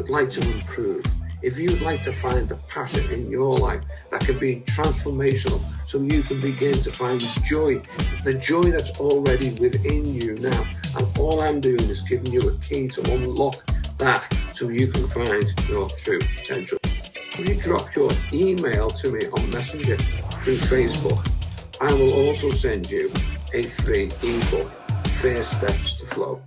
would like to improve, if you'd like to find the passion in your life that can be transformational so you can begin to find joy, the joy that's already within you now. And all I'm doing is giving you a key to unlock that so you can find your true potential. If you drop your email to me on Messenger through Facebook, I will also send you a free ebook, First Steps to Flow.